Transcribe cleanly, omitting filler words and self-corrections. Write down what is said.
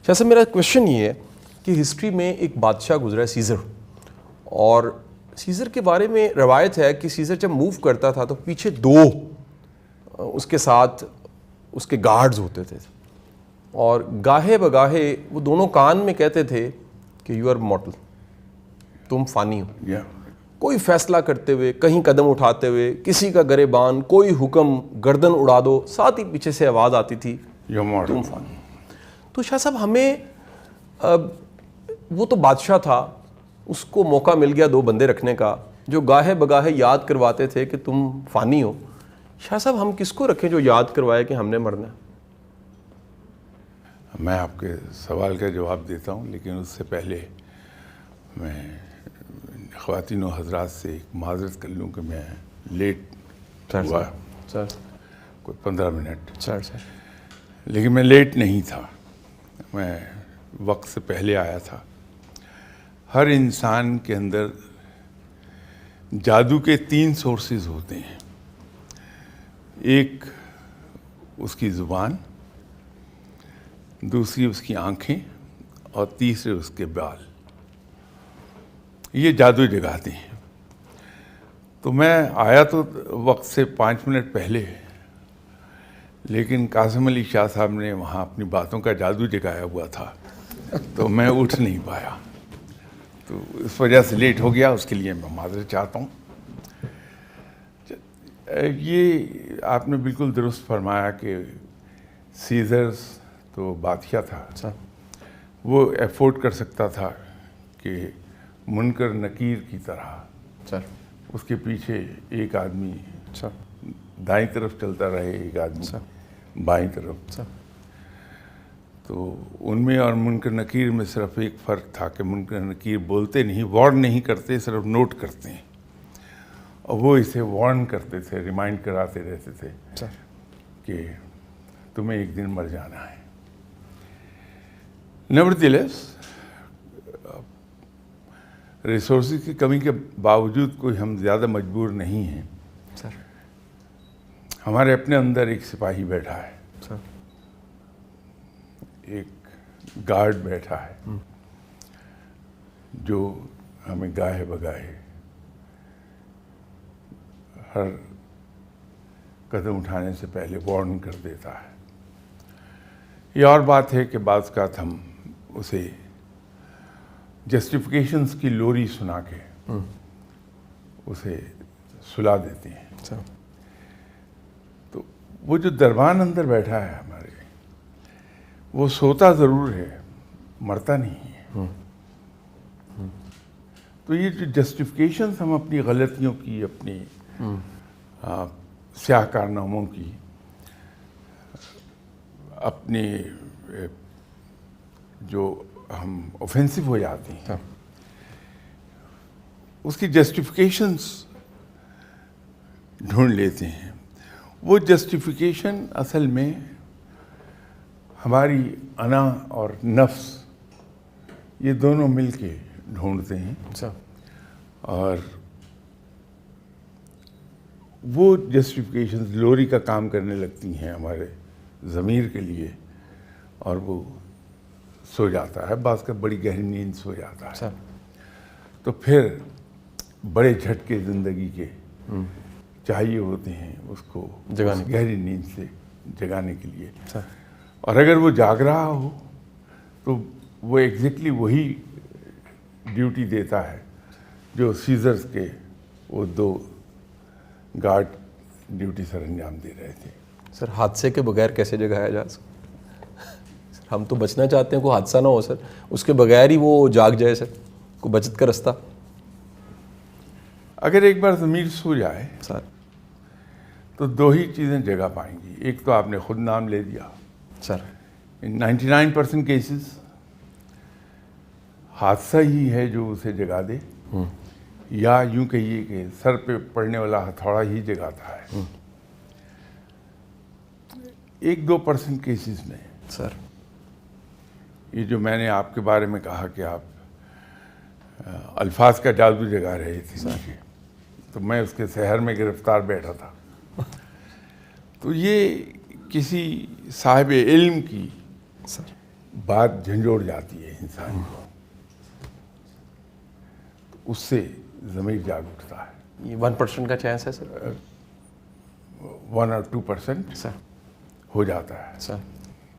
जैसे मेरा क्वेश्चन ये है कि हिस्ट्री में एक बादशाह गुजरा है सीज़र, और सीज़र के बारे में रवायत है कि सीज़र जब मूव करता था तो पीछे दो उसके साथ उसके गार्ड्स होते थे, और गाहे बगाहे वो दोनों कान में कहते थे कि यू आर मॉर्टल, तुम फ़ानी हो। कोई फैसला करते हुए, कहीं कदम उठाते हुए, किसी का गरेबान, कोई हुक्म, गर्दन उड़ा दो, साथ ही पीछे से आवाज़ आती थी तुम फ़ानी। तो शाह साहब हमें वो तो बादशाह था, उसको मौका मिल गया दो बंदे रखने का जो गाहे बगाहे याद करवाते थे कि तुम फ़ानी हो। शाह साहब हम किसको रखें जो याद करवाए कि हमने मरना है? मैं आपके सवाल का जवाब देता हूँ, लेकिन उससे पहले मैं ख़वातीन व हज़रात से एक माज़रत कर लूँ कि मैं लेट हुआ सर कोई 15 मिनट। सर लेकिन मैं लेट नहीं था, मैं वक्त से पहले आया था। हर इंसान के अंदर जादू के 3 सोर्सेज होते हैं, एक उसकी ज़ुबान, दूसरी उसकी आँखें और तीसरे उसके बाल। ये जादू जगाते हैं। तो मैं आया तो वक्त से 5 मिनट पहले, लेकिन कासिम अली शाह साहब ने वहाँ अपनी बातों का जादू जगाया हुआ था, तो मैं उठ नहीं पाया, तो इस वजह से लेट हो गया। उसके लिए मैं माज़रत चाहता हूँ। ये आपने बिल्कुल दुरुस्त फरमाया कि सीज़र्स तो बादशाह था, वो एफोर्ड कर सकता था कि मुनकर नकीर की तरह उसके पीछे एक आदमी दाईं तरफ चलता रहे, एक आदमी बाईं तरफ। तो उनमें और मुनकर नकीर में सिर्फ एक फ़र्क था कि मुनकर नकीर बोलते नहीं, वार्न नहीं करते, सिर्फ नोट करते हैं, और वो इसे वार्न करते थे, रिमाइंड कराते रहते थे कि तुम्हें एक दिन मर जाना है। नेवरदलेस, रिसोर्सेज की कमी के बावजूद कोई हम ज़्यादा मजबूर नहीं हैं। हमारे अपने अंदर एक सिपाही बैठा है, एक गार्ड बैठा है जो हमें गाहे बगाहे हर कदम उठाने से पहले वार्न कर देता है। ये और बात है कि बाज़ औक़ात हम उसे जस्टिफिकेशंस की लोरी सुना के उसे सुला देते हैं। तो वो जो दरबान अंदर बैठा है हमारे, वो सोता ज़रूर है, मरता नहीं है। तो ये जो जस्टिफिकेशंस हम अपनी गलतियों की, अपनी स्याह कारनामों की, अपने जो हम ऑफेंसिव हो जाते हैं, उसकी जस्टिफिकेशंस ढूंढ लेते हैं। वो जस्टिफिकेशन असल में हमारी अना और नफ्स, ये दोनों मिलके ढूंढते हैं, और वो जस्टिफिकेशंस लोरी का काम करने लगती हैं हमारे ज़मीर के लिए, और वो सो जाता है, बाज़ का बड़ी गहरी नींद सो जाता है। तो फिर बड़े झटके ज़िंदगी के चाहिए होते हैं उसको उस गहरी नींद से जगाने के लिए। और अगर वो जाग रहा हो तो वो एग्जैक्टली वही ड्यूटी देता है जो सीज़र्स के वो 2 गार्ड ड्यूटी सर अंजाम दे रहे थे। सर हादसे के बगैर कैसे जगाया जा सकता? हम तो बचना चाहते हैं, कोई हादसा ना हो सर, उसके बगैर ही वो जाग जाए सर, कोई बचत का रास्ता। अगर एक बार ज़मीर सो जाए सर तो 2 ही चीज़ें जगा पाएंगी। एक तो आपने खुद नाम ले दिया सर, इन 99% केसेस हादसा ही है जो उसे जगा दे, या यूं कहिए कि सर पे पड़ने वाला हथौड़ा ही जगाता है। 1-2% केसेस में सर ये जो मैंने आपके बारे में कहा कि आप अल्फाज का जादू जगा रहे थे, तो मैं उसके शहर में गिरफ्तार बैठा था। तो ये किसी साहिब इल्म की बात झंझोड़ जाती है इंसान को, तो उससे ज़मीर जाग उठता है। ये 1% का चांस है सर? 1 और 2% सर हो जाता है। सर